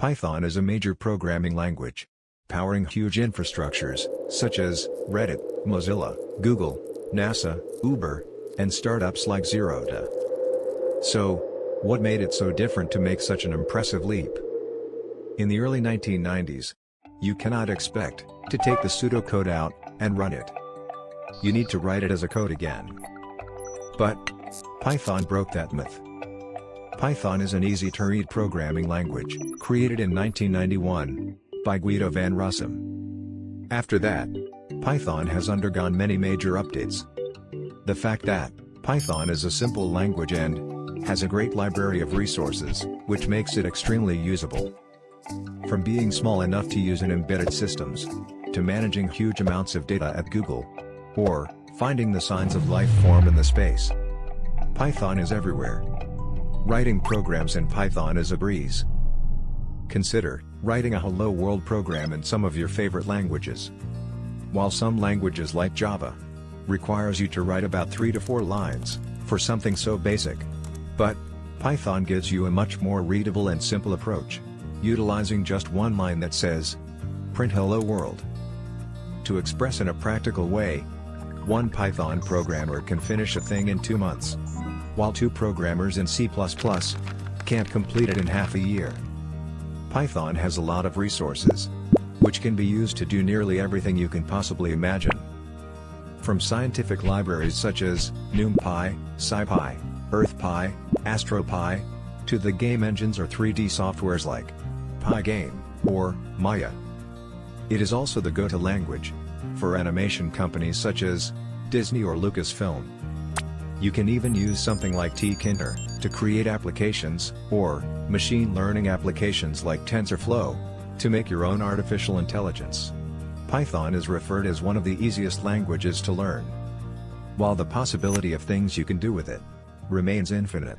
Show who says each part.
Speaker 1: Python is a major programming language, powering huge infrastructures, such as Reddit, Mozilla, Google, NASA, Uber, and startups like Zerodha. So, what made it so different to make such an impressive leap? In the early 1990s, you cannot expect to take the pseudocode out and run it. You need to write it as a code again. But Python broke that myth. Python is an easy-to-read programming language, created in 1991 by Guido van Rossum. After that, Python has undergone many major updates. The fact that Python is a simple language and has a great library of resources, which makes it extremely usable. From being small enough to use in embedded systems, to managing huge amounts of data at Google, or finding the signs of life form in the space, Python is everywhere. Writing programs in Python is a breeze. Consider writing a Hello World program in some of your favorite languages. While some languages like Java requires you to write about 3 to 4 lines for something so basic. But Python gives you a much more readable and simple approach, utilizing just one line that says, "Print Hello World." To express in a practical way, one Python programmer can finish a thing in 2 months, while 2 programmers in C++ can't complete it in half a year. Python has a lot of resources, which can be used to do nearly everything you can possibly imagine. From scientific libraries such as NumPy, SciPy, EarthPy, AstroPy, to the game engines or 3D softwares like Pygame or Maya. It is also the go-to language for animation companies such as Disney or Lucasfilm. You can even use something like tkinter to create applications, or machine learning applications like TensorFlow to make your own artificial intelligence. Python is referred as one of the easiest languages to learn, while the possibility of things you can do with it remains infinite.